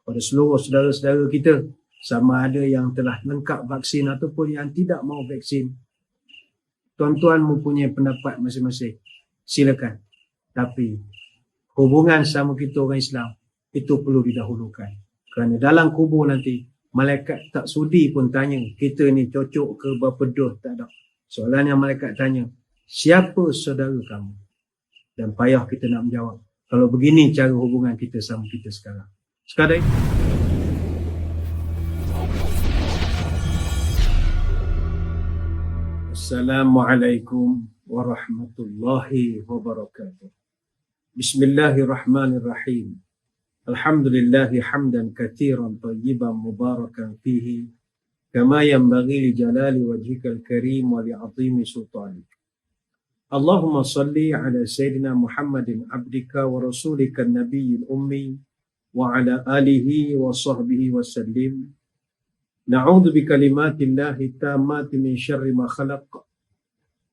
pada seluruh saudara-saudara kita, sama ada yang telah lengkap vaksin ataupun yang tidak mau vaksin. Tuan-tuan mempunyai pendapat masing-masing. Silakan. Tapi hubungan sama kita orang Islam itu perlu didahulukan. Kerana dalam kubur nanti, malaikat tak sudi pun tanya, kita ni cocok ke berapa dos, tak ada. Soalan yang malaikat tanya, siapa saudara kamu? Dan payah kita nak menjawab. Kalau begini cara hubungan kita sama kita sekarang. Sekadar Assalamualaikum warahmatullahi wabarakatuh. Bismillahirrahmanirrahim. Alhamdulillahi hamdan kathiran tayyiban mubarakan fihi kama yanbaghi li jalali wajhikal karim wa li'azimi sultanik. Allahumma salli ala Sayyidina Muhammadin abdika wa rasulika nabiyil ummi wa ala alihi wa sahbihi wa sallim. Na'udhu bi kalimatillahi tammati min syarri ma khalaq.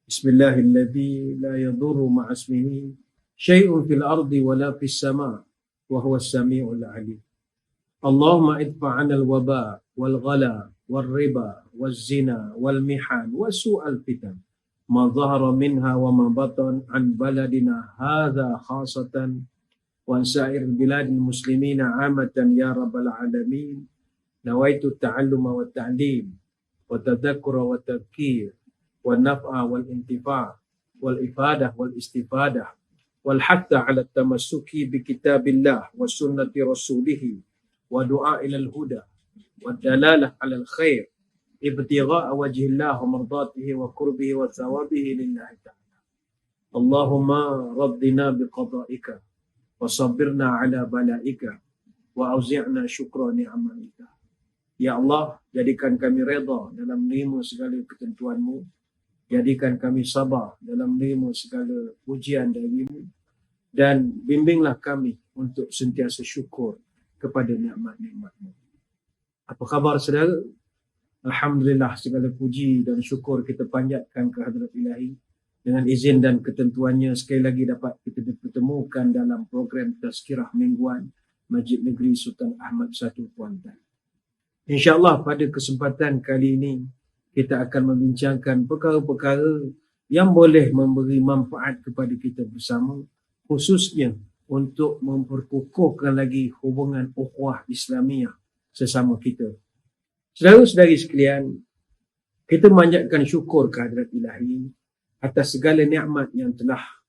Bismillahilladzi la yadurru ma'asmihi syai'un fil ardi wa la fis sama' wa huwa as-sami'ul 'alim. Allahumma idfa' 'anil waba wal ghala wal riba wal zina wal mihan wa su'al fitan ma dhahara minha wa ma batan an baladina hadha khasatan wa an sa'ir biladil muslimina 'amatan ya rabbal 'alamin. Nawaitu ta'alluma wa ta'lim wa tadhakkura wa tadhkir wa naf'a wal intifa' wal ifadah wal istifadah wal hatta 'ala tamassuki bi kitabillah wa sunnati rasulih wa du'a ila al huda wa dalalah 'ala al khair ibtigha'a wajhillah wa mardatihi wa qurbihi wa thawabihi lillahi ta'ala. Allahumma raddina bi qada'ika wa sabbirna 'ala bala'ika wa auzi'na syukra ni'amatika. Ya Allah, jadikan kami redha dalam menerima segala ketentuan-Mu. Jadikan kami sabar dalam menerima segala ujian dari-Mu. Dan bimbinglah kami untuk sentiasa syukur kepada nikmat-nikmat-Mu. Apa khabar saudara? Alhamdulillah, segala puji dan syukur kita panjatkan ke Hadrat Ilahi. Dengan izin dan ketentuannya, sekali lagi dapat kita dipertemukan dalam program Tazkirah Mingguan Masjid Negeri Sultan Ahmad I Kuantan. InsyaAllah pada kesempatan kali ini kita akan membincangkan perkara-perkara yang boleh memberi manfaat kepada kita bersama, khususnya untuk memperkukuhkan lagi hubungan ukhuwah Islamiah sesama kita. Saudara-saudari sekalian, kita memanjatkan syukur kehadrat Ilahi atas segala nikmat yang telah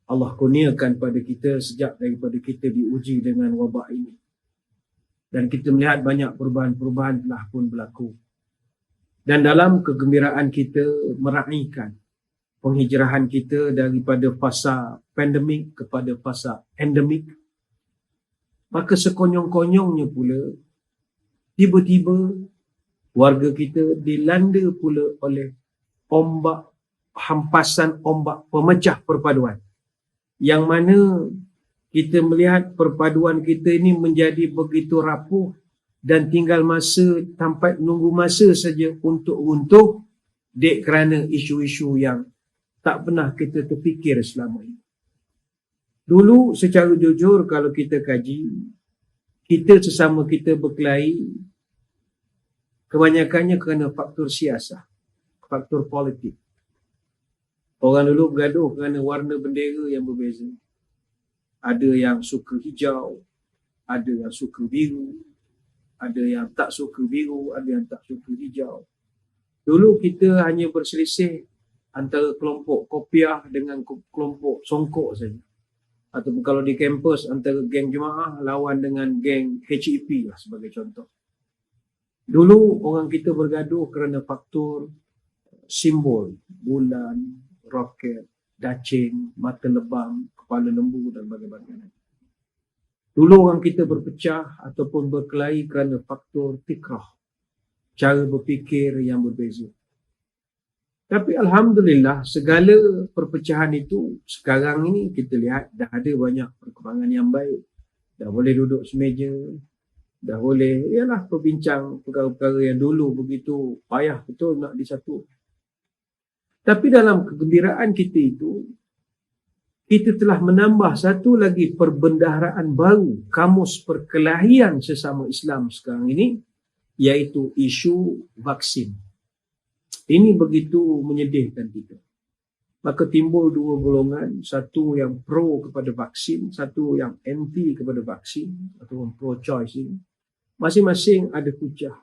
Allah kurniakan pada kita sejak daripada kita diuji dengan wabak ini. Dan kita melihat banyak perubahan-perubahan telah pun berlaku. Dan dalam kegembiraan kita meraihkan penghijrahan kita daripada fasa pandemik kepada fasa endemik, maka sekonyong-konyongnya pula, tiba-tiba warga kita dilanda pula oleh ombak, hampasan ombak pemecah perpaduan. Yang mana kita melihat perpaduan kita ini menjadi begitu rapuh dan tinggal masa, tampat nunggu masa saja untuk runtuh dek kerana isu-isu yang tak pernah kita terfikir selama ini. Dulu secara jujur kalau kita kaji, kita sesama kita berkelahi kebanyakannya kerana faktor siasah, faktor politik. Orang dulu bergaduh kerana warna bendera yang berbeza. Ada yang suka hijau, ada yang suka biru, ada yang tak suka biru, ada yang tak suka hijau. Dulu kita hanya berselisih antara kelompok kopiah dengan kelompok songkok saja. Ataupun kalau di kampus antara geng jemaah lawan dengan geng HEP lah sebagai contoh. Dulu orang kita bergaduh kerana faktor simbol, bulan, roket, dacing, mata lebam, kepala lembu dan sebagainya. Dulu orang kita berpecah ataupun berkelahi kerana faktor fikrah, cara berfikir yang berbeza. Tapi Alhamdulillah segala perpecahan itu sekarang ini kita lihat dah ada banyak perkembangan yang baik. Dah boleh duduk semeja, dah boleh berbincang perkara-perkara yang dulu begitu payah betul nak disatu. Tapi dalam kegembiraan kita itu, kita telah menambah satu lagi perbendaharaan baru, kamus perkelahian sesama Islam sekarang ini, iaitu isu vaksin. Ini begitu menyedihkan kita. Maka timbul dua golongan, satu yang pro kepada vaksin, satu yang anti kepada vaksin, atau pro-choice ini. Masing-masing ada hujah.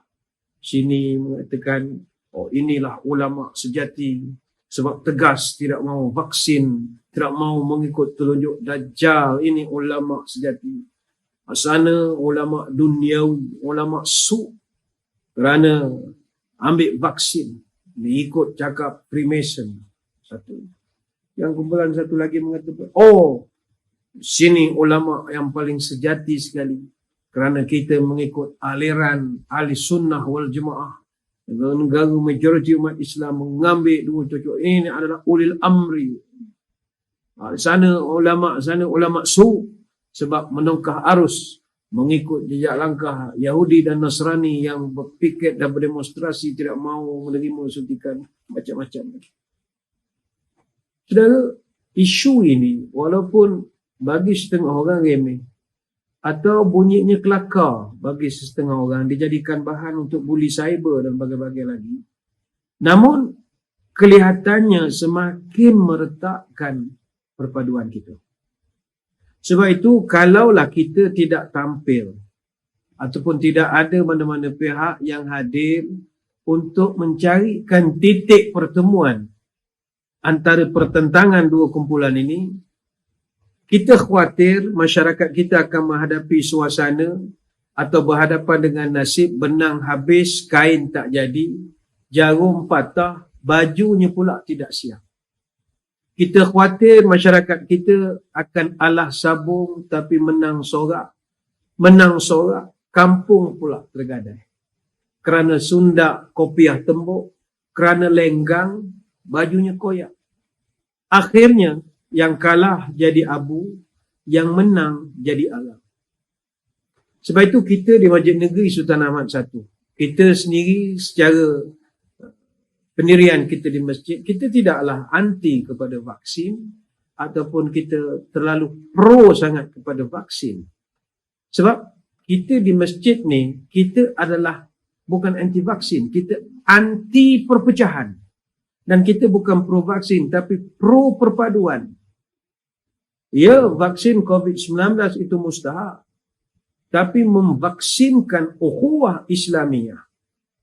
Sini mengatakan, oh inilah ulama sejati, sebab tegas tidak mahu vaksin, tidak mahu mengikut telunjuk Dajjal, ini ulama sejati. Sana ulama duniawi, ulama su, kerana ambil vaksin, mengikut cakap Freemason. Satu. Yang kumpulan satu lagi mengatakan, oh, sini ulama yang paling sejati sekali. Kerana kita mengikut aliran ahli sunnah wal jemaah. Negara majoriti umat Islam mengambil dua cocok. Ini adalah ulil amri. Sana ulama su. Sebab menongkah arus. Mengikut jejak langkah Yahudi dan Nasrani yang berpiket dan berdemonstrasi tidak mahu menerima suntikan macam-macam. Saudara, isu ini walaupun bagi setengah orang remeh atau bunyinya kelakar bagi setengah orang, dijadikan bahan untuk buli cyber dan bagai-bagai lagi, namun kelihatannya semakin meretakkan perpaduan kita. Sebab itu kalaulah kita tidak tampil ataupun tidak ada mana-mana pihak yang hadir untuk mencarikan titik pertemuan antara pertentangan dua kumpulan ini, kita khawatir masyarakat kita akan menghadapi suasana atau berhadapan dengan nasib benang habis, kain tak jadi, jarum patah, bajunya pula tidak siap. Kita khawatir masyarakat kita akan alah sabung tapi menang sorak. Menang sorak, kampung pula tergadai. Kerana sundak kopiah tembok, kerana lenggang, bajunya koyak. Akhirnya, yang kalah jadi abu, yang menang jadi alam. Sebab itu kita di Masjid Negeri Sultan Ahmad I, kita sendiri secara pendirian kita di masjid, kita tidaklah anti kepada vaksin ataupun kita terlalu pro sangat kepada vaksin. Sebab kita di masjid ni, kita adalah bukan anti vaksin, kita anti perpecahan. Dan kita bukan pro vaksin tapi pro perpaduan. Ya, vaksin COVID-19 itu mustahak. Tapi memvaksinkan ukhuwah Islamiyah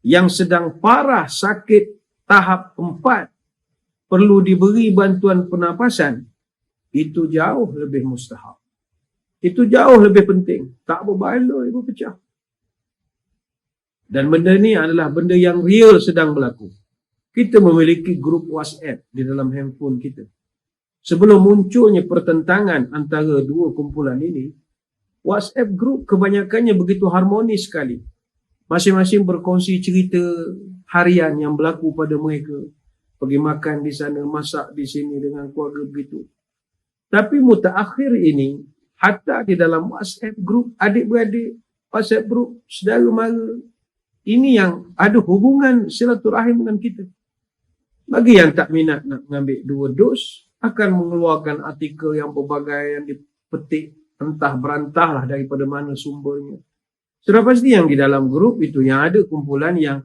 yang sedang parah sakit tahap 4 perlu diberi bantuan pernafasan, itu jauh lebih mustahak. Itu jauh lebih penting. Tak berbaloi berpecah. Dan benda ni adalah benda yang real sedang berlaku. Kita memiliki grup WhatsApp di dalam handphone kita. Sebelum munculnya pertentangan antara dua kumpulan ini, WhatsApp grup kebanyakannya begitu harmonis sekali. Masing-masing berkongsi cerita harian yang berlaku pada mereka. Pergi makan di sana, masak di sini dengan keluarga begitu. Tapi mutaakhir ini, hatta di dalam WhatsApp grup, adik-beradik, WhatsApp grup, saudara mara, ini yang ada hubungan silaturahim dengan kita. Bagi yang tak minat nak mengambil 2 dos, akan mengeluarkan artikel yang berbagai yang dipetik entah berantahlah daripada mana sumbernya. Sudah pasti yang di dalam grup itu yang ada kumpulan yang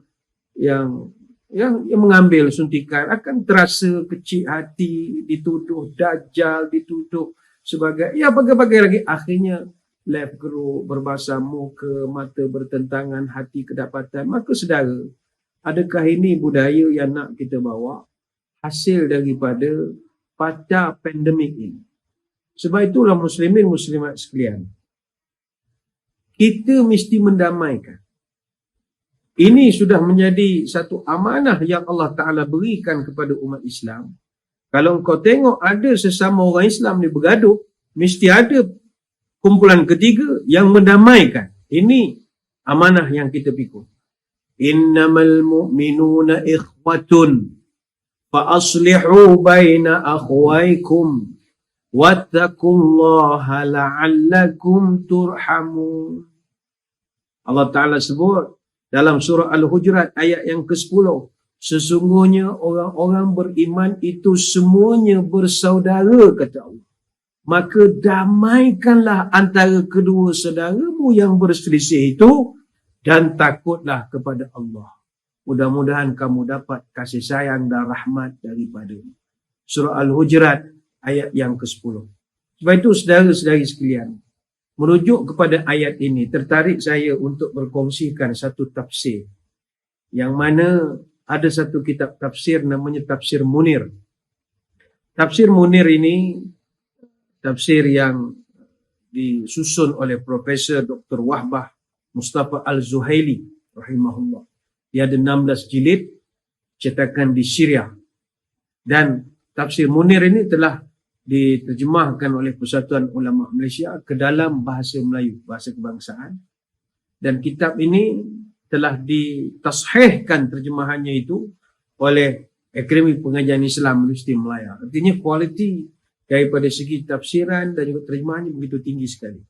mengambil suntikan akan terasa kecil hati, dituduh dajjal, dituduh sebagai bagai-bagai lagi. Akhirnya left group berbahasa muka, mata bertentangan, hati kedapatan. Maka saudara, adakah ini budaya yang nak kita bawa hasil daripada pasca pandemik ini? Sebab itulah muslimin muslimat sekalian, kita mesti mendamaikan. Ini sudah menjadi satu amanah yang Allah Ta'ala berikan kepada umat Islam. Kalau kau tengok ada sesama orang Islam ni bergaduh, mesti ada kumpulan ketiga yang mendamaikan. Ini amanah yang kita pikul. Innamal mu'minuna ikhwatun fa aslihu baina akhwaikum wattaqullaha la'allakum turhamun. Allah Ta'ala sebut dalam surah Al-Hujurat ayat yang ke-10, sesungguhnya orang-orang beriman itu semuanya bersaudara, kata Allah. maka damaikanlah antara kedua saudaramu yang berselisih itu dan takutlah kepada Allah. Mudah-mudahan kamu dapat kasih sayang dan rahmat daripada-Nya. Surah Al-Hujurat ayat yang ke-10. Sebab itu saudara-saudari sekalian, merujuk kepada ayat ini, tertarik saya untuk berkongsikan satu tafsir. Yang mana ada satu kitab tafsir namanya Tafsir Munir. Tafsir Munir ini tafsir yang disusun oleh Profesor Dr. Wahbah Mustafa Al-Zuhaili rahimahullah. Dia ada 16 jilid cetakan di Syria. Dan Tafsir Munir ini telah diterjemahkan oleh Persatuan Ulama Malaysia ke dalam bahasa Melayu, bahasa kebangsaan. Dan kitab ini telah ditashihkan terjemahannya itu oleh Akademi Pengajian Islam Universiti Melaya. Artinya kualiti daripada segi tafsiran dan juga terjemahannya begitu tinggi sekali.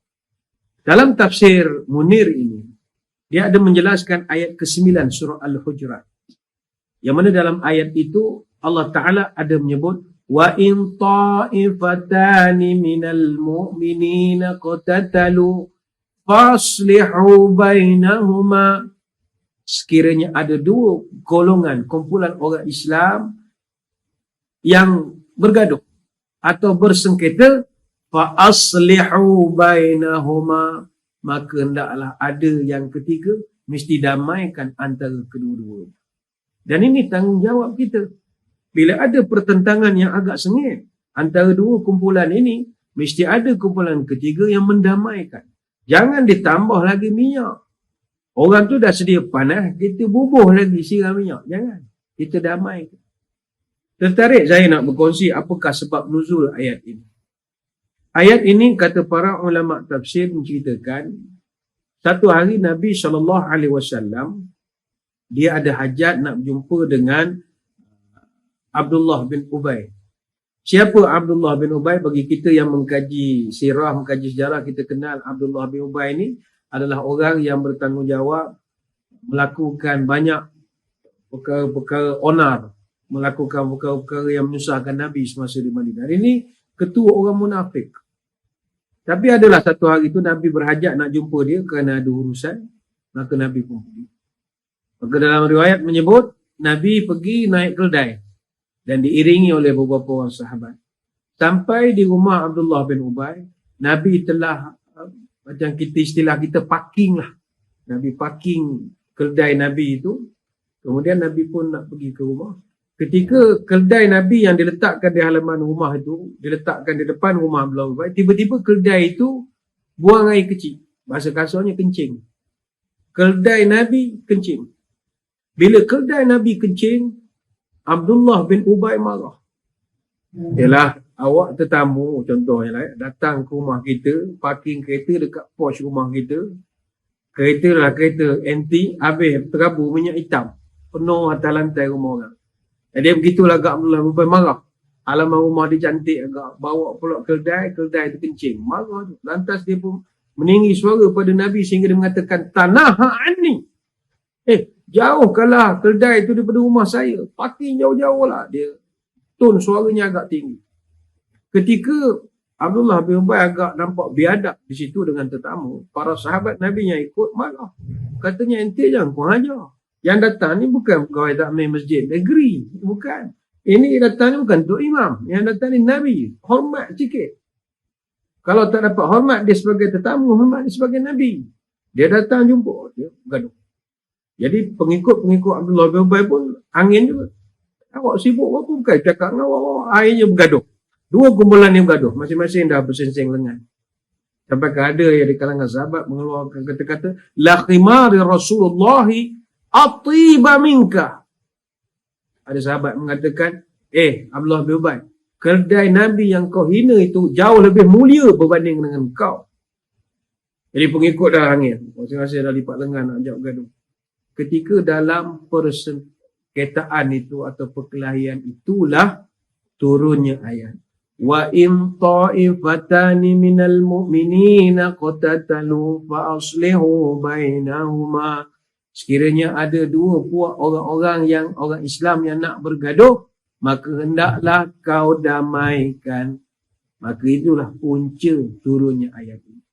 Dalam tafsir Munir ini, dia ada menjelaskan ayat ke-9 surah Al-Hujurat. Yang mana dalam ayat itu Allah Ta'ala ada menyebut wa in ta'ifatani minal mu'minina qatatalu faslihu bainahuma. Sekiranya ada dua golongan, kumpulan orang Islam yang bergaduh atau bersengketa, fa aslihu bainahuma, maka hendaklah ada yang ketiga, mesti damaikan antara kedua-dua. Dan ini tanggungjawab kita. Bila ada pertentangan yang agak sengit antara dua kumpulan ini, mesti ada kumpulan ketiga yang mendamaikan. Jangan ditambah lagi minyak. Orang tu dah sedia panas, kita bubuh lagi siram minyak. Jangan. Kita damaikan. Tertarik saya nak berkongsi apakah sebab nuzul ayat ini. Ayat ini kata para ulama tafsir menceritakan satu hari Nabi SAW dia ada hajat nak berjumpa dengan Abdullah bin Ubay. Siapa Abdullah bin Ubay? Bagi kita yang mengkaji sirah, mengkaji sejarah, kita kenal Abdullah bin Ubay ni adalah orang yang bertanggungjawab melakukan banyak perkara-perkara onar, melakukan perkara-perkara yang menyusahkan Nabi semasa di Madinah. Ini ketua orang munafik. Tapi adalah satu hari itu Nabi berhajat nak jumpa dia kerana ada urusan, maka Nabi pun pergi. Maka dalam riwayat menyebut Nabi pergi naik keldai dan diiringi oleh beberapa orang sahabat. Sampai di rumah Abdullah bin Ubay, Nabi telah macam kita istilah kita parking lah. Nabi parking keldai Nabi itu. Kemudian Nabi pun nak pergi ke rumah. Ketika keldai Nabi yang diletakkan di halaman rumah itu, diletakkan di depan rumah Abdullah bin Ubay, tiba-tiba keldai itu buang air kecil. Bahasa kasarnya kencing. Keldai Nabi kencing. Bila keldai Nabi kencing, Abdullah bin Ubay marah. Yalah, awak tetamu contohnya lah, datang ke rumah kita, parking kereta dekat porch rumah kita. Kereta lah kereta antik, habis terabur minyak hitam. Penuh atas lantai rumah orang. Jadi begitulah agak Abdullah bin Ubay marah. Halaman rumah dia cantik agak, bawa pula keldai itu kencing. Marah tu. Lantas dia pun meninggi suara pada Nabi sehingga dia mengatakan, tanaha anni. Jauhkanlah keldai itu daripada rumah saya. Parking jauh-jauh lah. Dia tone suaranya agak tinggi. Ketika Abdullah bin Ubay agak nampak biadab di situ dengan tetamu, para sahabat Nabi yang ikut marah. Katanya, ente jangan kurang ajar. Yang datang ni bukan pegawai takmir masjid negeri. Bukan. Ini datang ni bukan Tok Imam. Yang datang ni Nabi. Hormat sikit. Kalau tak dapat hormat dia sebagai tetamu, hormat dia sebagai Nabi. Dia datang jumpa. Dia bergaduh. Jadi pengikut-pengikut Abdullah bin Ubay pun angin juga. Awak sibuk apa bukan cakap dengan awak. Akhirnya bergaduh. Dua kumpulan yang bergaduh. Masing-masing dah berseng-seng lengan. Sampai ada yang di kalangan sahabat mengeluarkan kata-kata, la khimari Rasulullahi atiba minka. Ada sahabat mengatakan, Abdullah bin Ubay, keldai Nabi yang kau hina itu jauh lebih mulia berbanding dengan kau. Jadi pengikut dah angin. Masing-masing dah lipat lengan nak ajak bergaduh. Ketika dalam persengketaan itu atau perkelahian itulah turunnya ayat. Wa in ta'ifatani minal mu'minina qatatalu fa aslihu bainahuma. Sekiranya ada dua puak orang-orang yang orang Islam yang nak bergaduh, maka hendaklah kau damaikan Maka itulah punca turunnya ayat ini.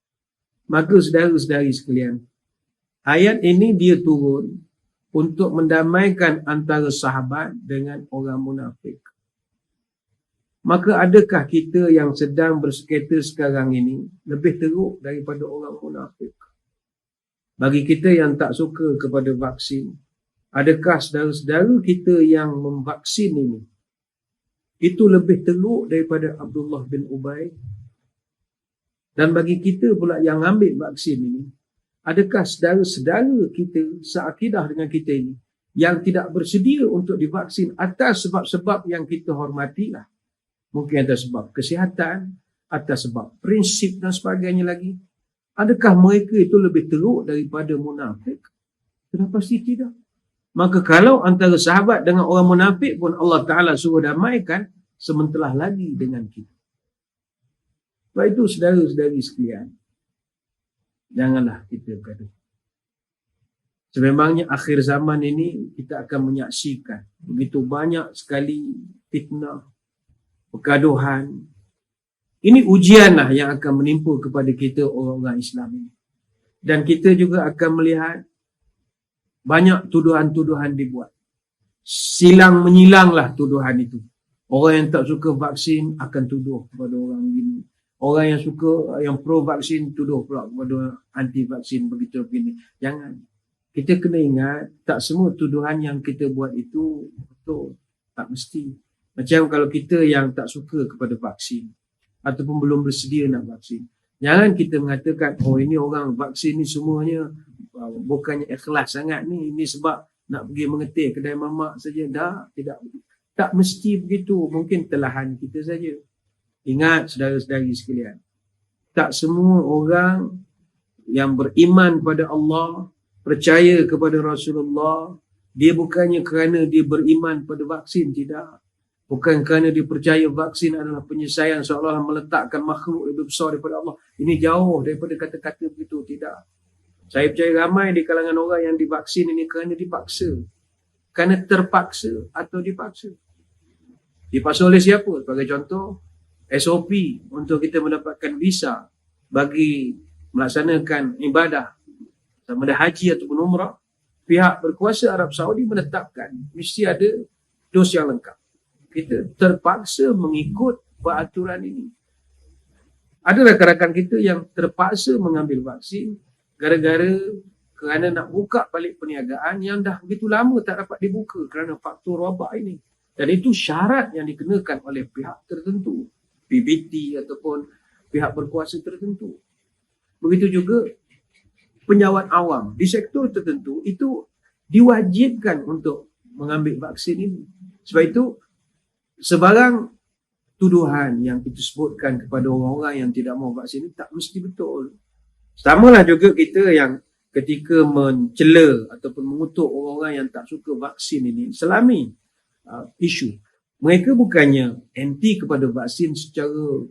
Maka saudara-saudari sekalian, ayat ini dia turun untuk mendamaikan antara sahabat dengan orang munafik. Maka adakah kita yang sedang bersengketa sekarang ini lebih teruk daripada orang munafik? Bagi kita yang tak suka kepada vaksin, adakah saudara-saudara kita yang memvaksin ini itu lebih teruk daripada Abdullah bin Ubay? Dan bagi kita pula yang ambil vaksin ini, adakah saudara-saudara kita seakidah dengan kita ini yang tidak bersedia untuk divaksin atas sebab-sebab yang kita hormatilah? Mungkin atas sebab kesihatan, atas sebab prinsip dan sebagainya lagi. Adakah mereka itu lebih teruk daripada munafik? Sudah pasti tidak. Maka kalau antara sahabat dengan orang munafik pun Allah Ta'ala suruh damaikan, sementara lagi dengan kita. Sebab itu saudara-saudari sekalian, janganlah kita bergaduh. Sememangnya akhir zaman ini kita akan menyaksikan begitu banyak sekali fitnah, pergaduhan. Ini ujianlah yang akan menimpa kepada kita orang-orang Islam ini. Dan kita juga akan melihat banyak tuduhan-tuduhan dibuat. Silang menyilanglah tuduhan itu. Orang yang tak suka vaksin akan tuduh kepada orang begini. Orang yang suka, yang pro vaksin tuduh pula kepada anti vaksin begitu begini. Jangan. Kita kena ingat, tak semua tuduhan yang kita buat itu betul. Tak mesti. Macam kalau kita yang tak suka kepada vaksin ataupun belum bersedia nak vaksin, jangan kita mengatakan, oh ini orang vaksin ni semuanya bukannya ikhlas sangat ni, ini sebab nak pergi mengetik kedai mamak saja. Dah, tidak. Tak mesti begitu. Mungkin telahan kita saja. Ingat saudara-saudari sekalian, tak semua orang yang beriman pada Allah, percaya kepada Rasulullah, dia bukannya kerana dia beriman pada vaksin, tidak. Bukan kerana dia percaya vaksin adalah penyelesaian seolah-olah meletakkan makhluk lebih besar daripada Allah. Ini jauh daripada kata-kata begitu, tidak. Saya percaya ramai di kalangan orang yang divaksin ini kerana dipaksa. Kerana terpaksa atau dipaksa. Dipaksa oleh siapa? Sebagai contoh, SOP untuk kita mendapatkan visa bagi melaksanakan ibadah sama ada haji ataupun umrah, pihak berkuasa Arab Saudi menetapkan mesti ada dos yang lengkap. Kita terpaksa mengikut peraturan ini. Ada rakan-rakan kita yang terpaksa mengambil vaksin kerana nak buka balik perniagaan yang dah begitu lama tak dapat dibuka kerana faktor wabak ini. Dan itu syarat yang dikenakan oleh pihak tertentu, PBT ataupun pihak berkuasa tertentu. Begitu juga penjawat awam di sektor tertentu itu diwajibkan untuk mengambil vaksin ini. Sebab itu sebarang tuduhan yang kita sebutkan kepada orang-orang yang tidak mahu vaksin ini tak mesti betul. Samalah juga kita yang ketika mencela ataupun mengutuk orang-orang yang tak suka vaksin ini, selami isu. Mereka bukannya anti kepada vaksin secara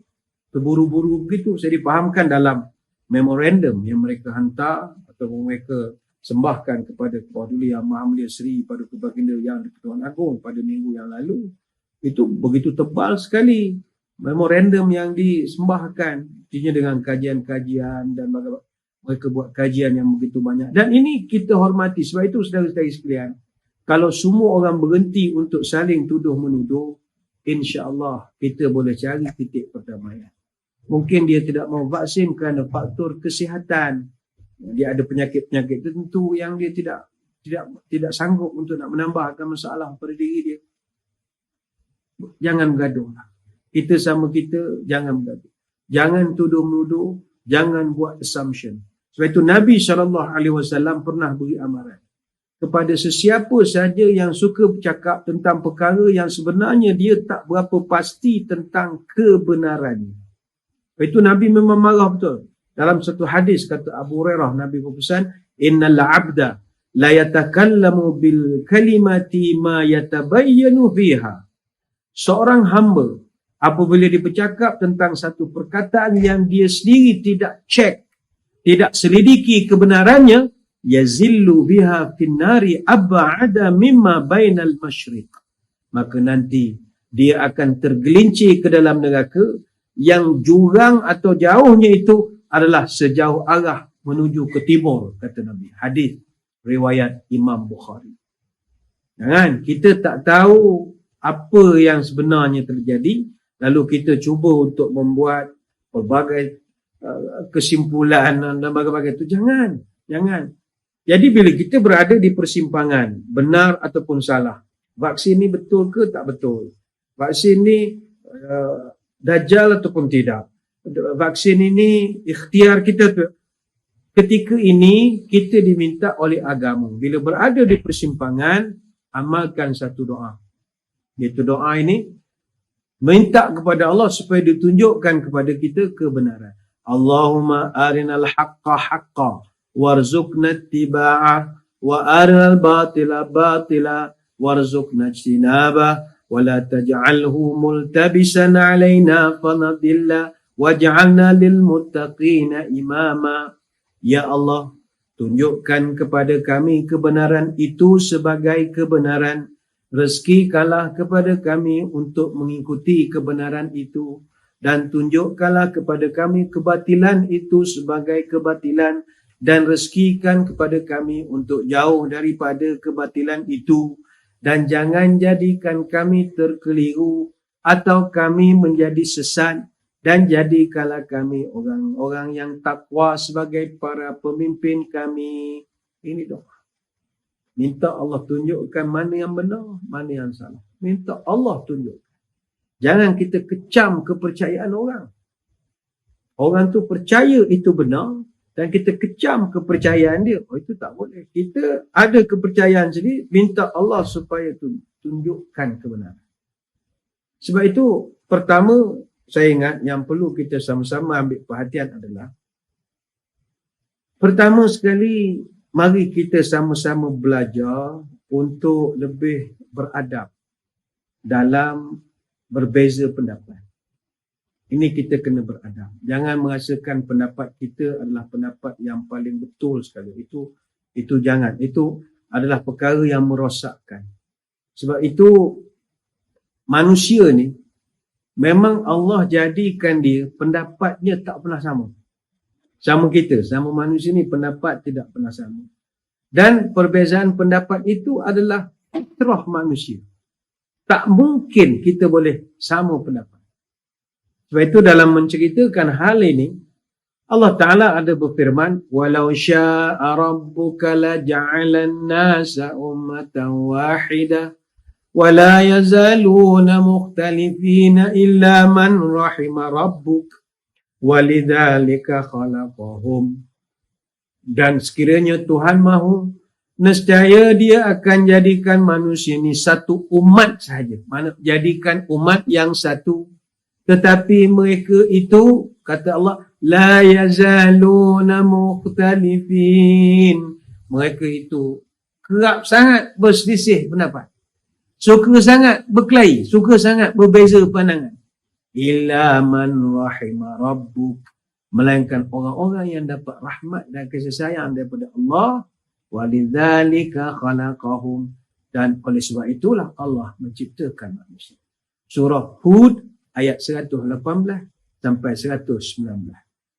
terburu-buru begitu. Saya dipahamkan dalam memorandum yang mereka hantar ataupun mereka sembahkan kepada Kepala Duli Yang Maha Mulia Seri Paduka Baginda Yang di-Pertuan Agong pada minggu yang lalu. Itu begitu tebal sekali memorandum yang disembahkan, artinya dengan kajian-kajian dan bagaimana mereka buat kajian yang begitu banyak. Dan ini kita hormati. Sebab itu saudara-saudari sekalian, kalau semua orang berhenti untuk saling tuduh-menuduh, insya-Allah kita boleh cari titik perdamaian. Mungkin dia tidak mahu vaksin kerana faktor kesihatan. Dia ada penyakit-penyakit tertentu yang dia tidak sanggup untuk nak menambahkan masalah pada diri dia. Jangan bergaduh. Kita sama kita, jangan bergaduh. Jangan tuduh-menuduh, jangan buat assumption. Sebab itu Nabi SAW pernah beri amaran kepada sesiapa saja yang suka bercakap tentang perkara yang sebenarnya dia tak berapa pasti tentang kebenarannya. Sebab itu Nabi memang marah betul. Dalam satu hadis kata Abu Hurairah, Nabi berpesan, innal abda la yatakallamu bil kalimati ma yatabayyanu fiha. Seorang hamba apabila dia bercakap tentang satu perkataan yang dia sendiri tidak cek, tidak selidiki kebenarannya, yazillu biha finnari ab'ada mimma bainal masyriq. Maka nanti dia akan tergelincir ke dalam neraka yang jurang atau jauhnya itu adalah sejauh arah menuju ke timur, kata Nabi. Hadis riwayat Imam Bukhari. Jangan kita tak tahu apa yang sebenarnya terjadi, lalu kita cuba untuk membuat pelbagai kesimpulan dan bagai-bagai itu. Jangan. Jadi bila kita berada di persimpangan, benar ataupun salah, vaksin ni betul ke tak betul, vaksin ni dajjal ataupun tidak, vaksin ini ikhtiar kita ke, ketika ini kita diminta oleh agama, bila berada di persimpangan, amalkan satu doa. Iaitu doa ini minta kepada Allah supaya ditunjukkan kepada kita kebenaran. Allahumma arinal haqqa haqqa warzuqna ittiba'ah wa arinal batila batila warzuqna ijtinabah wa la taj'alhu multabisan 'alaina fanadilla waj'alna lil muttaqina imama. Ya Allah, tunjukkan kepada kami kebenaran itu sebagai kebenaran. Rezekikanlah kepada kami untuk mengikuti kebenaran itu. Dan tunjukkanlah kepada kami kebatilan itu sebagai kebatilan. Dan rezekikan kepada kami untuk jauh daripada kebatilan itu. Dan jangan jadikan kami terkeliru atau kami menjadi sesat. Dan jadikanlah kami orang-orang yang takwa sebagai para pemimpin kami. Ini doa. Minta Allah tunjukkan mana yang benar, mana yang salah. Minta Allah tunjuk. Jangan kita kecam kepercayaan orang. Orang tu percaya itu benar dan kita kecam kepercayaan dia. Oh, itu tak boleh. Kita ada kepercayaan sendiri, minta Allah supaya tunjukkan kebenaran. Sebab itu, pertama, saya ingat yang perlu kita sama-sama ambil perhatian adalah, pertama sekali, mari kita sama-sama belajar untuk lebih beradab dalam berbeza pendapat. Ini kita kena beradab. Jangan merasakan pendapat kita adalah pendapat yang paling betul sekali. Itu jangan. Itu adalah perkara yang merosakkan. Sebab itu manusia ni memang Allah jadikan dia pendapatnya tak pernah sama. Sama kita, sama manusia ni pendapat tidak pernah sama. Dan perbezaan pendapat itu adalah fitrah manusia. Tak mungkin kita boleh sama pendapat. Sebab itu dalam menceritakan hal ini, Allah Ta'ala ada berfirman, "Walau sya'a rabbuka la ja'alan nasa ummatan wahidah wa la yazaluna mukhtalifina illa man rahima rabbuk walidzalika khalaqahum." Dan sekiranya Tuhan mahu, nescaya dia akan jadikan manusia ini satu umat sahaja. Mana jadikan umat yang satu. Tetapi mereka itu, kata Allah, la yazaluna mukhtalifin. Mereka itu kerap sangat berselisih pendapat. Suka sangat berkelahi, suka sangat berbeza pandangan. Illa man rahima rabbuk. Melainkan orang-orang yang dapat rahmat dan kasih sayang daripada Allah. Walidzalika khalaqahum. Dan oleh sebab itulah Allah menciptakan manusia. Surah Hud ayat 118 sampai 119.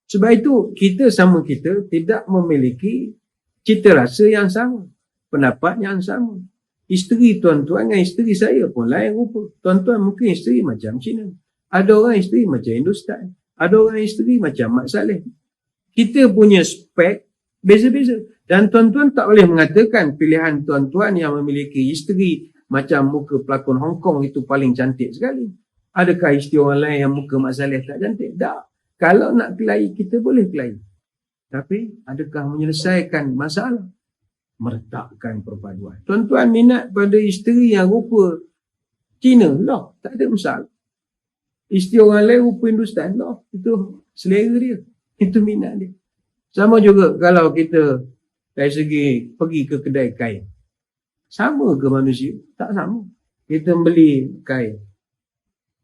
Sebab itu kita sama kita tidak memiliki cita rasa yang sama, pendapat yang sama. Isteri tuan-tuan dengan isteri saya pun lain rupa. Tuan-tuan mungkin isteri macam Cina. Ada orang isteri macam Hindustan. Ada orang isteri macam Mat Saleh. Kita punya spek beza-beza. Dan tuan-tuan tak boleh mengatakan pilihan tuan-tuan yang memiliki isteri macam muka pelakon Hong Kong itu paling cantik sekali. Adakah isteri orang lain yang muka Mat Saleh tak cantik? Tak. Kalau nak kelahi, kita boleh kelahi. Tapi adakah menyelesaikan masalah? Meretakkan perpaduan. Tuan-tuan minat pada isteri yang rupa Cina, lah, tak ada masalah. Isteri orang lain rupa Hindustan, lah, itu selera dia. Itu minat dia. Sama juga kalau kita dari segi pergi ke kedai kain. Sama ke manusia? Tak sama. Kita beli kain.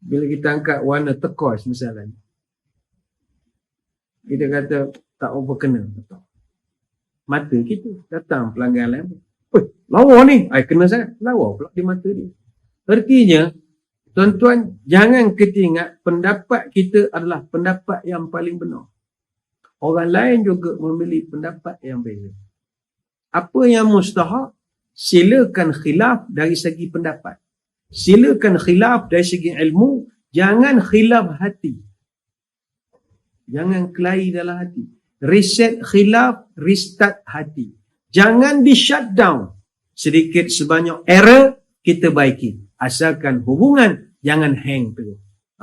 Bila kita angkat warna turquoise misalnya, kita kata tak apa kena. Mata kita datang pelanggan lain. Lawa ni. Kena sangat. Lawa pula di mata dia. Artinya, Tuan-tuan, jangan kita ingat pendapat kita adalah pendapat yang paling benar. Orang lain juga memilih pendapat yang beza. Apa yang mustahak? Silakan khilaf dari segi pendapat. Silakan khilaf dari segi ilmu. Jangan khilaf hati. Jangan kelahi dalam hati. Reset khilaf, restart hati. Jangan di shut down. Sedikit sebanyak error, kita baiki. Asalkan hubungan, jangan hang terus.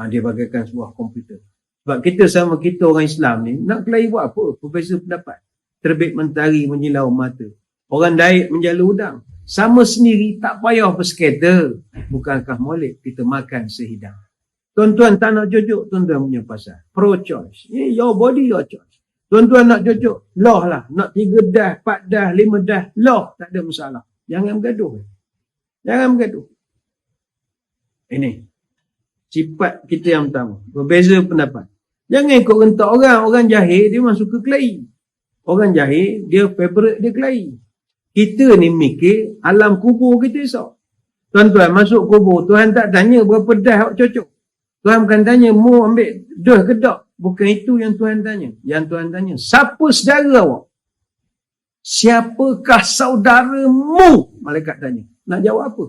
Dia bagaikan sebuah komputer. Sebab kita sama kita orang Islam ni, nak kelahi buat apa? Berbeza pendapat. Terbit mentari menyilau mata. Orang daik menjala udang. Sama sendiri, tak payah bersekata. Bukankah molek kita makan sehidang. Tuan-tuan tak nak jojo, tuan-tuan punya pasal. Pro-choice. Your body, your choice. Tuan-tuan nak jojo, law lah. Nak 3 dah, 4 dah, 5 dah, law. Tak ada masalah. Jangan bergaduh. Jangan bergaduh. Ini sifat kita yang pertama, berbeza pendapat. Jangan ikut rentak orang. Orang jahil dia memang suka kelahi. Orang jahil dia favorite dia kelahi. Kita ni mikir alam kubur kita esok. Tuan-tuan masuk kubur, Tuhan tak tanya berapa dah awak cocok. Tuhan bukan tanya mu ambil dah ke tak. Bukan itu yang Tuhan tanya. Yang Tuhan tanya, siapa saudara awak? Siapakah saudaramu? Malaikat tanya. Nak jawab apa?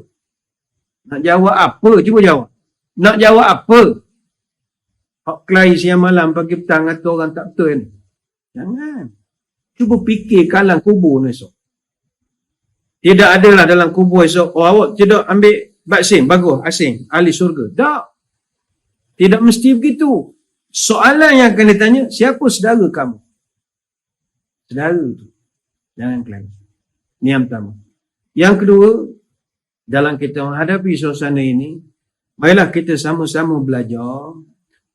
Nak jawab apa? Cuba jawab. Nak jawab apa? Hak kelahi siang malam pagi petang kata orang tak betul ni. Jangan. Cuba fikir kalang kubur ni esok. Tidak adalah dalam kubur esok. Oh awak tidak ambil vaksin. Bagus. Asing. Ahli surga. Tak. Tidak mesti begitu. Soalan yang akan ditanya, siapa saudara kamu? Saudara tu. Jangan kelahi. Ini yang pertama. Yang kedua, dalam kita menghadapi suasana ini, marilah kita sama-sama belajar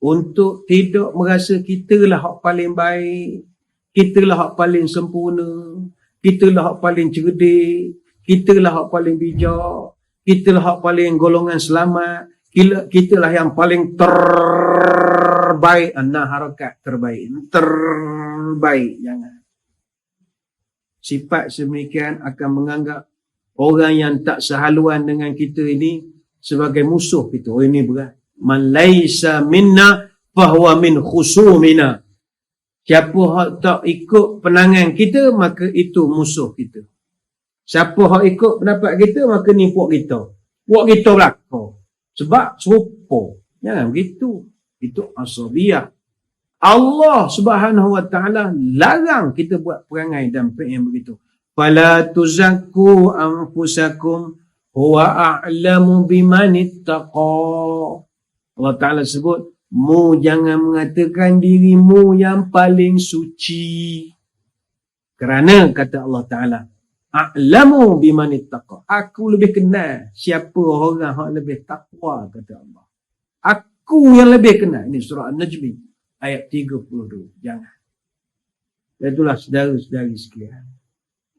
untuk tidak merasa kita lah hak paling baik, kita lah hak paling sempurna, kita lah hak paling cerdik, kita lah hak paling bijak, kita lah hak paling golongan selamat, kita lah yang paling terbaik. Harakat terbaik. Terbaik. Jangan. Sifat sedemikian akan menganggap orang yang tak sehaluan dengan kita ini sebagai musuh kita. Oh ini berat. Man laisa minna fahuwa min khusumina. Siapa hak tak ikut penangan kita, maka itu musuh kita. Siapa hak ikut pendapat kita, maka ni puak kita. Puak kita belakang. Sebab serupa. Jangan begitu. Itu asabiyah. Allah Subhanahu Wa Taala larang kita buat perangai dan perkara yang begitu. Fala tuzakku anfusakum huwa a'lamu bimanittaqa. Allah Ta'ala sebut, mu jangan mengatakan dirimu yang paling suci. Kerana kata Allah Ta'ala, a'lamu bimanittaqa. Aku lebih kenal siapa orang yang lebih takwa, kata Allah. Aku yang lebih kenal. Ini surah An-Najmi ayat 32. Jangan. Itulah saudara-saudari sekalian.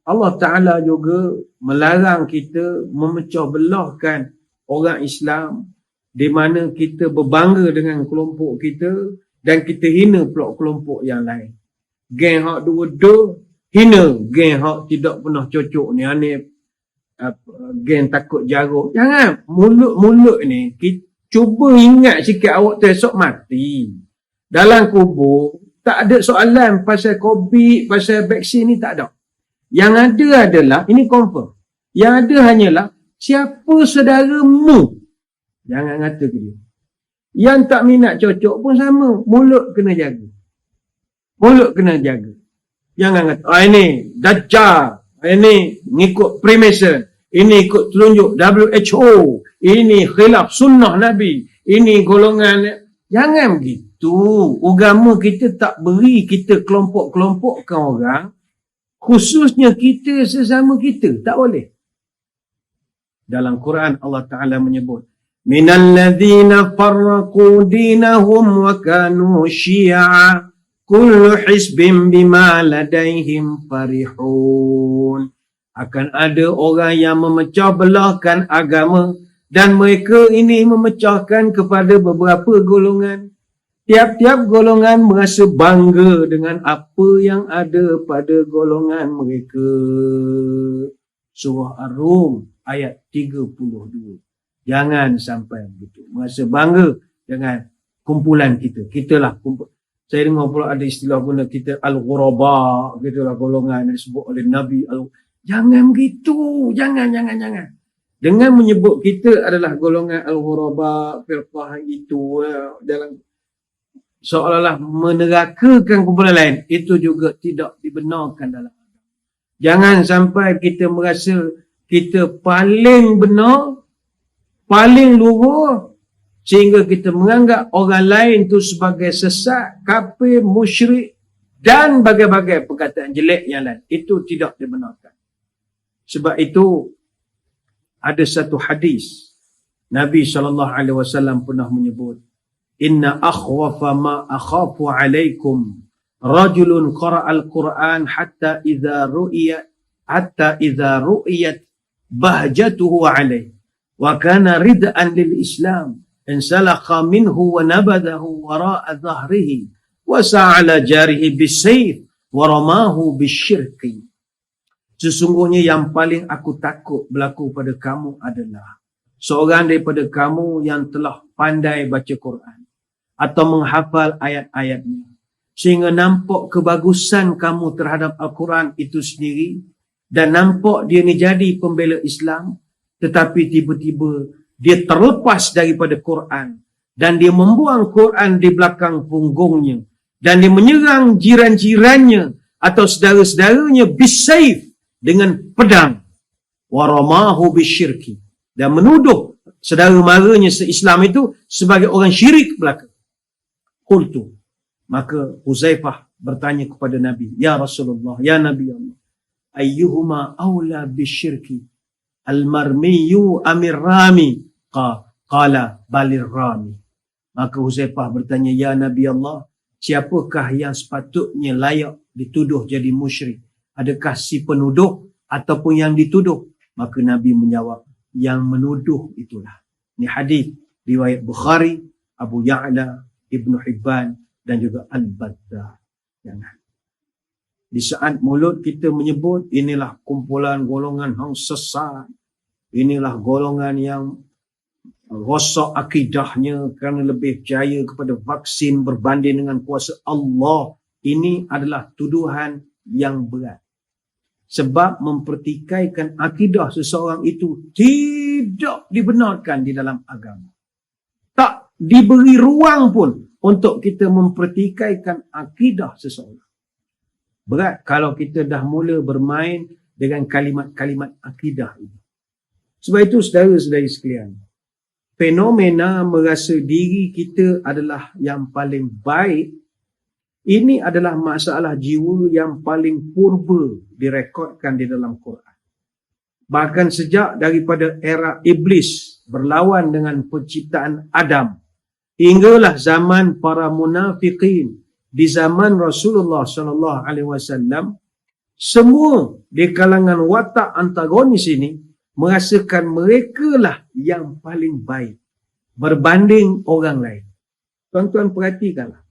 Allah Ta'ala juga melarang kita memecah belahkan orang Islam di mana kita berbangga dengan kelompok kita dan kita hina pula kelompok yang lain. Geng hak dua-dua hina geng hak tidak pernah cocok ni. Geng takut jaruk. Jangan. Mulut-mulut ni kita cuba ingat sikit awak tu esok mati. Dalam kubur tak ada soalan pasal COVID, pasal vaksin ni tak ada. Yang ada adalah, ini confirm. Yang ada hanyalah, siapa saudaramu? Jangan kata ke dia. Yang tak minat cocok pun sama. Mulut kena jaga. Mulut kena jaga. Jangan kata, ini Dajjal. Ini ngikut Freemason. Ini ikut telunjuk WHO. Ini khilaf sunnah Nabi. Ini golongan. Jangan begitu. Agama kita tak beri kita kelompok-kelompokkan orang. Khususnya kita sesama kita. Tak boleh. Dalam Quran Allah Ta'ala menyebut. Minal ladhina farraqu dinahum wa kanu syi'a. Kullu hisbim bima ladaihim farihun. Akan ada orang yang memecah belahkan agama. Dan mereka ini memecahkan kepada beberapa golongan. Tiap-tiap golongan merasa bangga dengan apa yang ada pada golongan mereka. Surah Ar-Rum ayat 32. Jangan sampai begitu. Merasa bangga dengan kumpulan kita. Kitalah kumpul. Saya dengar pula ada istilah guna kita al-ghuraba, gitulah golongan yang disebut oleh Nabi. Jangan begitu. Jangan. Dengan menyebut kita adalah golongan al-ghuraba, firqah itu dalam seolah-olah menerakakan kumpulan lain, itu juga tidak dibenarkan dalam agama. Jangan sampai kita merasa kita paling benar, paling luhur, sehingga kita menganggap orang lain itu sebagai sesat, kafir, musyrik dan bagai-bagai perkataan jelek yang lain. Itu tidak dibenarkan. Sebab itu ada satu hadis Nabi SAW pernah menyebut, inna akhwafa ma akhafu alaikum rajulun qara'al Qur'an hatta idza ru'iyat bahjatuhu alaih wa kana rid'an lil Islam insalakha minhu wa nabadahu wara'a dhahrihi wa sa'ala jarihi bisayf wa ramahu bisyirki. Sesungguhnya yang paling aku takut berlaku pada kamu adalah seorang daripada kamu yang telah pandai baca Quran atau menghafal ayat-ayatnya sehingga nampak kebagusan kamu terhadap Al-Quran itu sendiri dan nampak dia ni jadi pembela Islam, tetapi tiba-tiba dia terlepas daripada Quran dan dia membuang Quran di belakang punggungnya dan dia menyerang jiran-jirannya atau saudara-saudaranya bisayf, dengan pedang, waramahu bisyirki, dan menuduh saudara maranya se-Islam itu sebagai orang syirik belaka. Qultu, maka Huzaifah bertanya kepada Nabi, ya Rasulullah, ya Nabi Allah, ayyuhuma awla bisyirki, al-marmiyu amir rami? Qala balir rami. Maka Huzaifah bertanya, ya Nabi Allah, siapakah yang sepatutnya layak dituduh jadi musyrik? Adakah si penuduh ataupun yang dituduh? Maka Nabi menjawab, yang menuduh itulah. Ini hadis riwayat Bukhari, Abu Ya'la, Ibn Hibban dan juga Al-Bazzar. Jangan. Di saat mulut kita menyebut inilah kumpulan golongan yang sesat, inilah golongan yang rosak akidahnya kerana lebih percaya kepada vaksin berbanding dengan kuasa Allah, ini adalah tuduhan yang berat. Sebab mempertikaikan akidah seseorang itu tidak dibenarkan di dalam agama. Tak diberi ruang pun untuk kita mempertikaikan akidah seseorang. Berat kalau kita dah mula bermain dengan kalimat-kalimat akidah ini. Sebab itu saudara-saudari sekalian, fenomena merasa diri kita adalah yang paling baik, ini adalah masalah jiwa yang paling purba direkodkan di dalam Quran. Bahkan sejak daripada era iblis berlawan dengan penciptaan Adam, hinggalah zaman para munafikin, di zaman Rasulullah SAW, semua di kalangan watak antagonis ini merasakan mereka lah yang paling baik berbanding orang lain. Tuan-tuan perhatikanlah.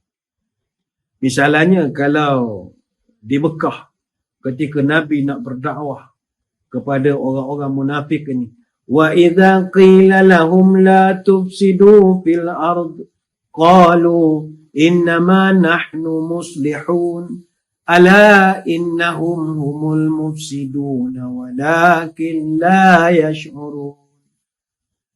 Misalnya kalau di Mekah ketika Nabi nak berdakwah kepada orang-orang munafik ini, wa idza qila lahum la tufsidu fil ard qalu innama nahnu muslihun ala innahum humul mufsidun walakin la yash'urun.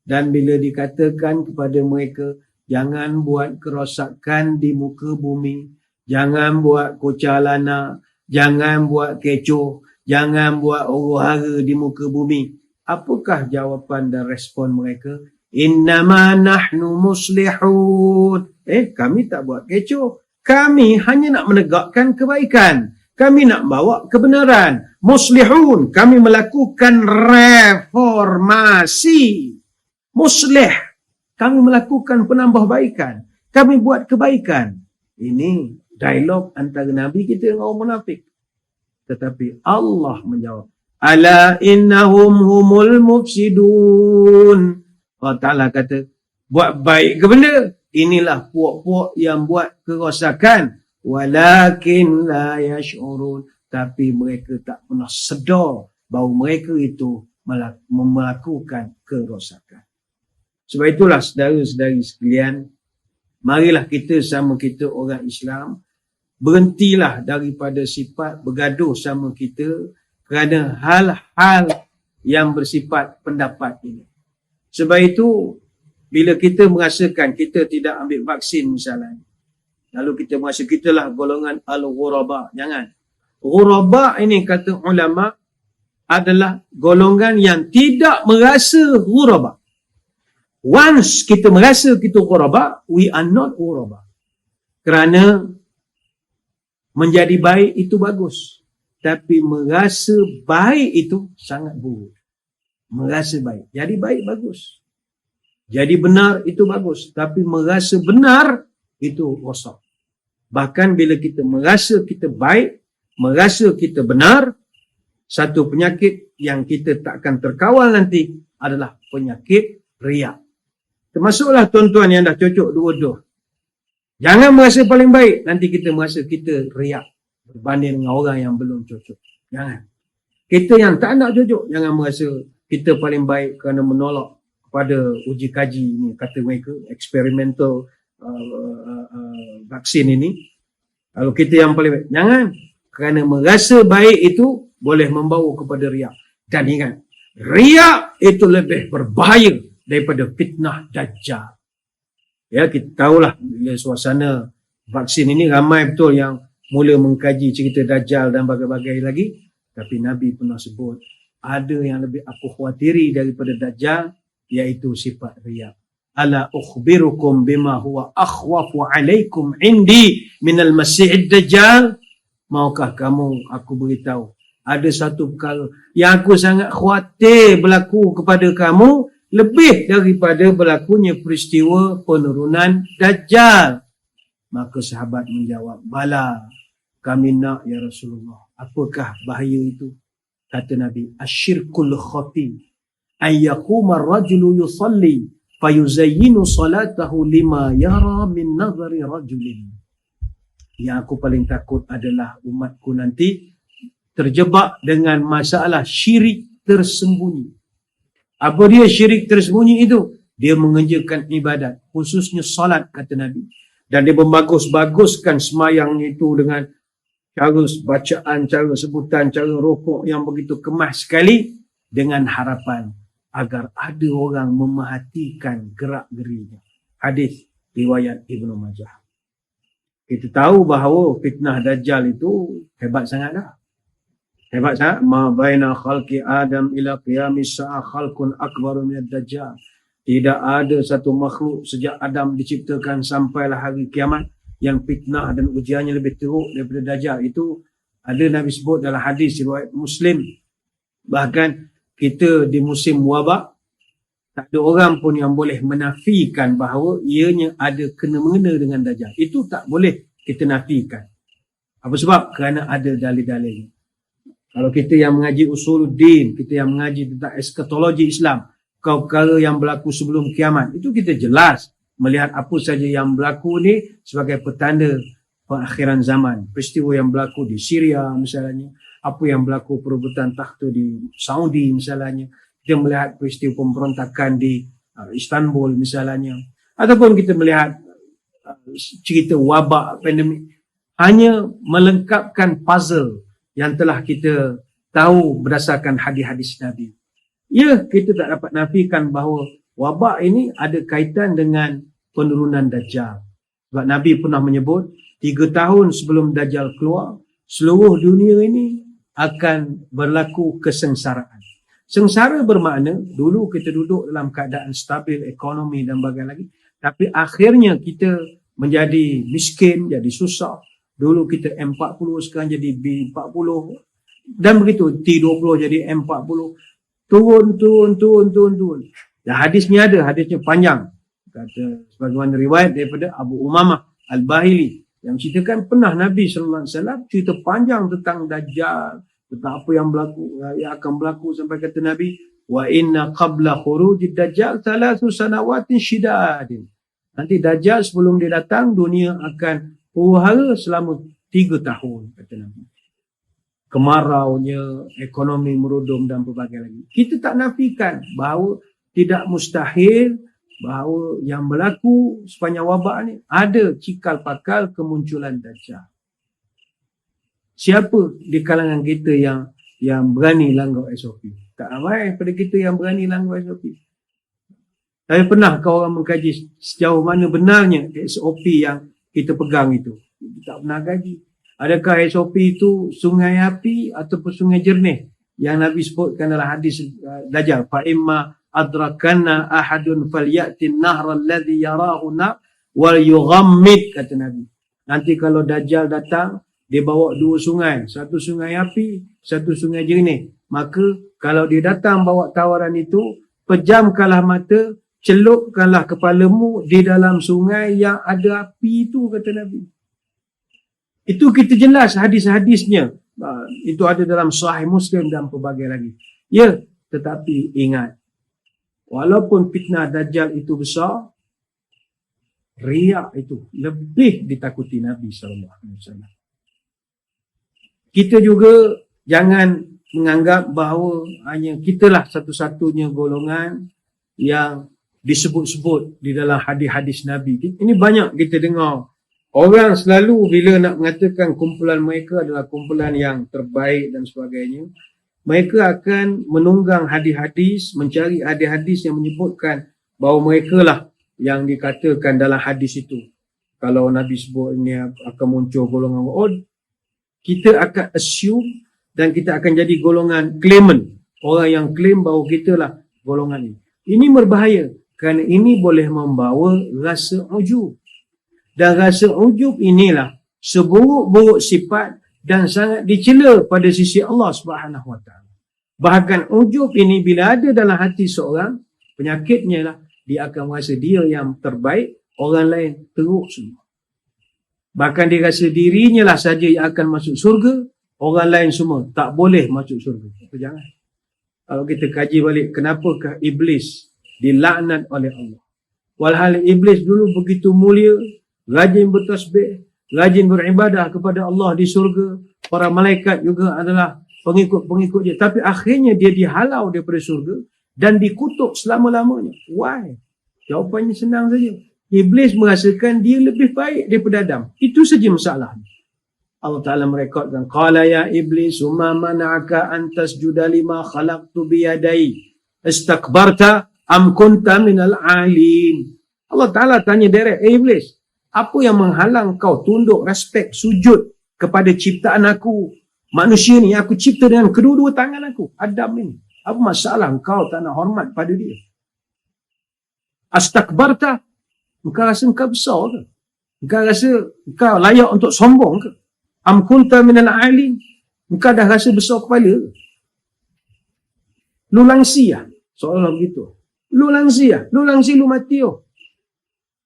Dan bila dikatakan kepada mereka, jangan buat kerosakan di muka bumi, jangan buat kocah lana, jangan buat kecoh, jangan buat huru-hara di muka bumi. Apakah jawapan dan respon mereka? Innama nahnu muslihun. Kami tak buat kecoh. Kami hanya nak menegakkan kebaikan. Kami nak bawa kebenaran. Muslihun. Kami melakukan reformasi. Muslih. Kami melakukan penambahbaikan. Kami buat kebaikan. Ini dialog antara Nabi kita dengan orang munafik. Tetapi Allah menjawab, ala innahum humul mufsidun. Allah Ta'ala kata, buat baik ke benda? Inilah puak-puak yang buat kerosakan. Walakin la yash'urun. Tapi mereka tak pernah sedar bahawa mereka itu melakukan kerosakan. Sebab itulah saudara-saudari sekalian, marilah kita sama kita orang Islam, berhentilah daripada sifat bergaduh sama kita kerana hal-hal yang bersifat pendapat ini. Sebab itu, bila kita merasakan kita tidak ambil vaksin misalnya, lalu kita merasa kitalah golongan al-ghuraba. Jangan. Ghuraba ini kata ulama adalah golongan yang tidak merasa ghuraba. Once kita merasa kita ghuraba, we are not ghuraba. Kerana menjadi baik itu bagus. Tapi merasa baik itu sangat buruk. Merasa baik. Jadi baik bagus. Jadi benar itu bagus. Tapi merasa benar itu rosak. Bahkan bila kita merasa kita baik, merasa kita benar, satu penyakit yang kita takkan terkawal nanti adalah penyakit riak. Termasuklah tuan-tuan yang dah cocok dua-dua. Jangan merasa paling baik, nanti kita merasa kita riak berbanding dengan orang yang belum cocok. Jangan. Kita yang tak nak cocok, jangan merasa kita paling baik kerana menolak pada uji kaji ni, kata mereka, experimental vaksin ini. Kalau kita yang paling baik, jangan. Kerana merasa baik itu boleh membawa kepada riak. Dan ingat, riak itu lebih berbahaya daripada fitnah Dajjal. Ya, kita tahulah bila suasana vaksin ini ramai betul yang mula mengkaji cerita Dajjal dan bagai-bagai lagi. Tapi Nabi pernah sebut, ada yang lebih aku khawatiri daripada Dajjal, iaitu sifat riak. Ala ukhbirukum bima huwa akhwafu alaikum indi minal masihid Dajjal. Maukah kamu aku beritahu, ada satu perkara yang aku sangat khawatir berlaku kepada kamu lebih daripada berlakunya peristiwa penurunan Dajjal. Maka sahabat menjawab, bala, kami nak ya Rasulullah. Apakah bahaya itu? Kata Nabi, asyirkul khafi ayyakuma rajulu yusalli fayuzayyinu salatahu lima yara min nazari rajulin. Yang aku paling takut adalah umatku nanti terjebak dengan masalah syirik tersembunyi. Apa dia syirik tersembunyi itu? Dia mengerjakan ibadat, khususnya salat, kata Nabi. Dan dia membagus-baguskan semayangnya itu dengan cara bacaan, cara sebutan, cara rokok yang begitu kemas sekali, dengan harapan agar ada orang memerhatikan gerak-gerinya. Hadis riwayat Ibnu Majah. Kita tahu bahawa fitnah Dajjal itu hebat sangat dah. Hebat sangat. Ma baina khalqi Adam ila qiyamis sa'ah khalqun akbaru minad Dajjal. Tidak ada satu makhluk sejak Adam diciptakan sampailah hari kiamat yang fitnah dan ujiannya lebih teruk daripada Dajjal. Itu ada Nabi sebut dalam hadis riwayat Muslim. Bahkan kita di musim wabak, tak ada orang pun yang boleh menafikan bahawa ianya ada kena-mengena dengan Dajjal. Itu tak boleh kita nafikan. Apa sebab? Kerana ada dalil-dalilnya. Kalau kita yang mengaji usuluddin, kita yang mengaji tentang eskatologi Islam, perkara yang berlaku sebelum kiamat, itu kita jelas melihat apa saja yang berlaku ni sebagai petanda perakhiran zaman. Peristiwa yang berlaku di Syria misalnya, apa yang berlaku perebutan takhta di Saudi misalnya, kita melihat peristiwa pemberontakan di Istanbul misalnya, ataupun kita melihat cerita wabak pandemik, hanya melengkapkan puzzle yang telah kita tahu berdasarkan hadis-hadis Nabi. Ya, kita tak dapat nafikan bahawa wabak ini ada kaitan dengan penurunan Dajjal. Sebab Nabi pernah menyebut 3 tahun sebelum Dajjal keluar, seluruh dunia ini akan berlaku kesengsaraan. Sengsara bermakna dulu kita duduk dalam keadaan stabil ekonomi dan bagai lagi, tapi akhirnya kita menjadi miskin, jadi susah. Dulu kita M40, sekarang jadi B40 dan begitu, T20 jadi M40. Turun. Dan hadisnya ada, hadisnya panjang. Kata sebagaimana riwayat daripada Abu Umamah Al-Bahili yang ceritakan pernah Nabi sallallahu alaihi wasallam cerita panjang tentang Dajjal, tentang apa yang berlaku, yang akan berlaku, sampai kata Nabi, wa inna qabla khurujid Dajjal 3 sanawatin syidadin. Nanti Dajjal sebelum dia datang, dunia akan huru-hara selama 3 tahun, kata Nabi. Kemaraunya, ekonomi merudum dan berbagai lagi. Kita tak nafikan bahawa tidak mustahil bahawa yang berlaku sepanjang wabak ni ada cikal bakal kemunculan Dajjal. Siapa di kalangan kita yang berani langgar SOP? Tak ramai pada kita yang berani langgar SOP. Tapi pernahkah orang mengkaji sejauh mana benarnya SOP yang kita pegang itu? Kita tak pernah kaji. Adakah SOP itu sungai api ataupun sungai jernih? Yang Nabi sebutkan dalam hadis Dajjal. Fa'imma adrakanna ahadun falyatin nahra alladhi yarahuna wal yughammid, kata Nabi. Nanti kalau Dajjal datang, dia bawa dua sungai. Satu sungai api, satu sungai jernih. Maka kalau dia datang bawa tawaran itu, pejamkanlah mata, celupkanlah kepalamu di dalam sungai yang ada api itu, kata Nabi. Itu kita jelas hadis-hadisnya. Itu ada dalam Sahih Muslim dan pelbagai lagi. Ya, tetapi ingat, walaupun fitnah Dajjal itu besar, riak itu lebih ditakuti Nabi SAW. Kita juga jangan menganggap bahawa hanya kitalah satu-satunya golongan yang disebut-sebut di dalam hadis-hadis Nabi. Ini banyak kita dengar. Orang selalu bila nak mengatakan kumpulan mereka adalah kumpulan yang terbaik dan sebagainya, mereka akan menunggang hadis-hadis, mencari hadis-hadis yang menyebutkan bahawa mereka lah yang dikatakan dalam hadis itu. Kalau Nabi sebut ini akan muncul golongan Wa'ud, kita akan assume dan kita akan jadi golongan claimant. Orang yang claim bahawa kita lah golongan ini. Ini berbahaya kerana ini boleh membawa rasa ujub. Dan rasa ujub inilah seburuk-buruk sifat dan sangat dicela pada sisi Allah Subhanahu Wa Taala. Bahkan ujub ini bila ada dalam hati seorang, penyakitnya lah dia akan merasa dia yang terbaik, orang lain teruk semua. Bahkan dia rasa dirinya lah saja yang akan masuk surga, orang lain semua tak boleh masuk surga. Jangan. Kalau kita kaji balik, kenapakah iblis dilaknat oleh Allah? Walhal iblis dulu begitu mulia, rajin bertasbih, rajin beribadah kepada Allah di surga. Para malaikat juga adalah pengikut-pengikut dia. Tapi akhirnya dia dihalau daripada surga dan dikutuk selama-lamanya. Why? Jawapannya senang saja. Iblis merasakan dia lebih baik daripada Adam. Itu saja masalah. Allah Ta'ala merekodkan, Qala ya iblis, ma mana'aka an tasjuda lima khalaqtu biyadai. Istakbarta am kunta minal alim. Allah Ta'ala tanya direct, iblis, apa yang menghalang kau tunduk, respect, sujud kepada ciptaan aku? Manusia ni aku cipta dengan kedua-dua tangan aku. Adam ini. Apa masalah kau tak nak hormat pada dia? Astakbarta. Engkau rasa engkau besar ke? Engkau rasa engkau layak untuk sombong ke? Am kunta minal alim. Engkau dah rasa besar kepala ke? Lu langsi lah. Seolah begitu. Lu langsi lah. Lu langsi lu mati oh.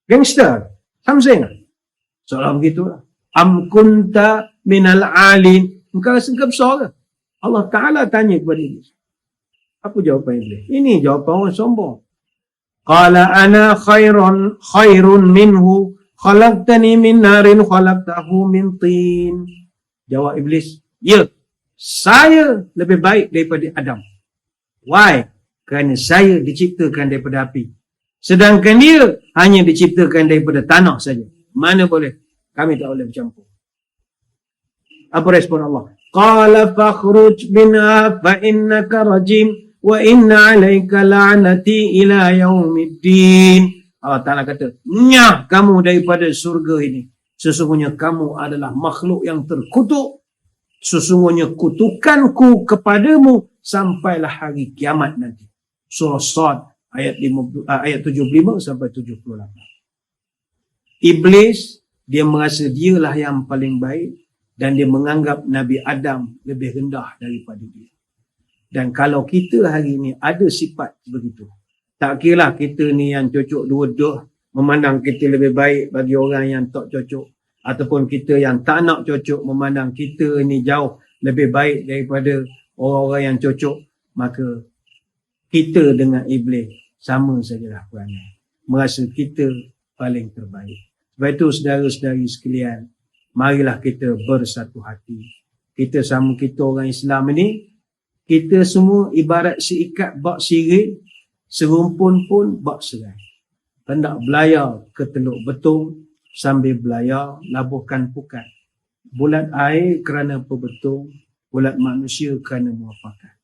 Gangster. Samseng lah. Seolah begitu lah. Am kunta minal alim. Engkau rasa engkau besar ke? Allah Ta'ala tanya kepada Iblis. Apa jawapan Iblis? Ini jawapan orang sombong. Qala ana khairun minhu khalaqtani min narin khalaqtahu min tin. Jawab Iblis, ya, saya lebih baik daripada Adam. Why? Kerana saya diciptakan daripada api. Sedangkan dia hanya diciptakan daripada tanah saja. Mana boleh? Kami tak boleh bercampur. Apa respon Allah? Qala fakhruj minha fa innaka rajim wa inna alaika la'nati ila yaumiddin. Allah Ta'ala kata, nyah kamu daripada surga ini. Sesungguhnya kamu adalah makhluk yang terkutuk. Sesungguhnya kutukanku kepadamu sampailah hari kiamat nanti. Surah Sad ayat 75 sampai 78. Iblis, dia merasa dialah yang paling baik dan dia menganggap Nabi Adam lebih rendah daripada dia. Dan kalau kita hari ini ada sifat begitu, tak kira kita ni yang cocok dua-dua, memandang kita lebih baik bagi orang yang tak cocok, ataupun kita yang tak nak cocok memandang kita ni jauh lebih baik daripada orang-orang yang cocok, maka kita dengan iblis sama sajalah perangai. Merasa kita paling terbaik. Sebab itu saudara-saudari sekalian, marilah kita bersatu hati. Kita sama kita orang Islam ini, kita semua ibarat seikat bak sirih, serumpun pun bak serai. hendak belayar ke Teluk Betung sambil belayar labuhkan pukat. Bulat air kerana pebetung, bulat manusia kerana muafakat.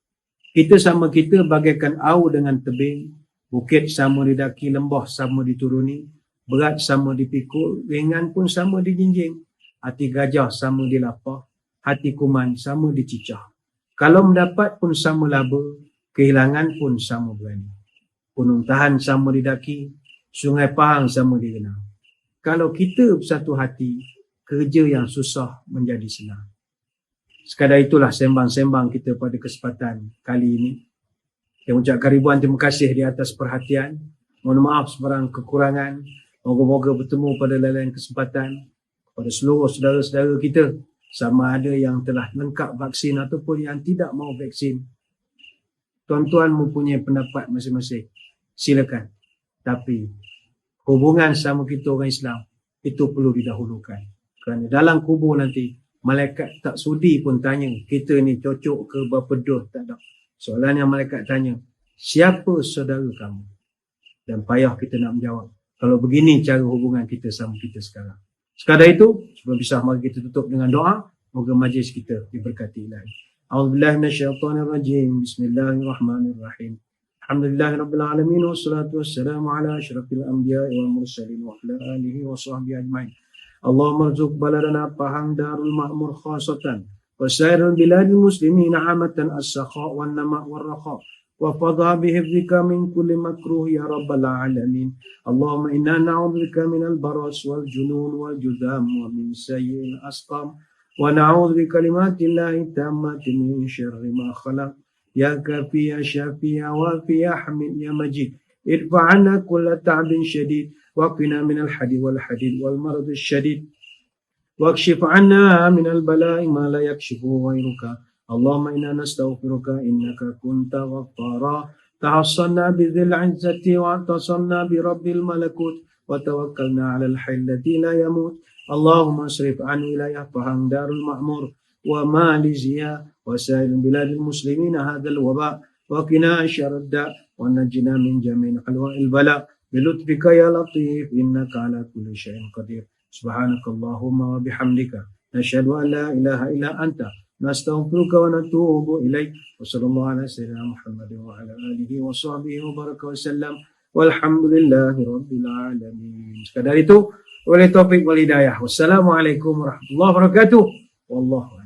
Kita sama kita bagaikan au dengan tebing, bukit sama didaki, lembah sama dituruni, berat sama dipikul, ringan pun sama dijinjing, hati gajah sama dilapah, hati kuman sama dicicah. Kalau mendapat pun sama laba, kehilangan pun sama berani. Gunung Tahan sama didaki, Sungai Pahang sama digenang. Kalau kita bersatu hati, kerja yang susah menjadi senang. Sekadar itulah sembang-sembang kita pada kesempatan kali ini. Saya ucapkan ribuan terima kasih di atas perhatian. Mohon maaf sebarang kekurangan. Moga-moga bertemu pada lain kesempatan. Kepada seluruh saudara-saudara kita, sama ada yang telah lengkap vaksin ataupun yang tidak mahu vaksin, tuan-tuan mempunyai pendapat masing-masing. Silakan. Tapi hubungan sama kita orang Islam itu perlu didahulukan. Kerana dalam kubur nanti, malaikat tak sudi pun tanya, kita ni cocok ke berapa dos, tak ada. Soalan yang malaikat tanya, siapa saudara kamu? Dan payah kita nak menjawab. Kalau begini cara hubungan kita sama kita sekarang. Sekadar itu, sebelum pisah mari kita tutup dengan doa. Moga majlis kita diberkati ilahi. A'udzubillahi minasyaitonirrajim. Bismillahirrahmanirrahim. Alhamdulillahirabbil alamin wassalatu wassalamu ala asyrafil anbiya'i wal mursalin wa ala alihi wa sahbihi ajmain. Allahumma rzuq baladana Pahang Darul Ma'mur khasatan wa sairul biladil muslimin amatan as-sakha wan nama' war raha wa fadha bihifdzika min kulli makruh ya rabbal alamin. Allahumma inna na'udzubika minal baras wal junun wal judam wa min sayyi'il asqam wa na'udzu bi kalimatillahi tammati min syarri ma khalaq. Ya kafi ya syafi ya wafi ya hamid ya majid. Irfa' 'anna kulla ta'bin syadid wa qina minal hadid wal hadid wal marad syadid. Wakshif 'anna minal bala'i ma la yakshifu ghairuka. Allahumma inna nastaghfiruka innaka kunta ghaffara. Tahassanna bi dzil 'izzati wa tasanna bi rabbil malakut wa tawakkalna 'alal hayy alladzi la yamut. Allahumma asrif 'an wilayah Pahang Darul Ma'mur wa Malaysia wa sa'il biladil muslimin hadzal waba wa qina syarrad da' wa najina min jami'il alwa'il bala bi lutfika ya latif innaka ala kulli syai'in qadir. Subhanakallahumma wa bihamdika nashhadu an la ilaha illa anta nastaghfiruka wa natubu ilaik. Wa sallallahu ala sayyidina Muhammadin wa ala alihi wa sahbihi wa baraka wa sallam walhamdulillahi rabbil alamin. Sekadar itu, oleh taufik wal hidayah. Wassalamualaikum warahmatullahi wabarakatuh. Wallahu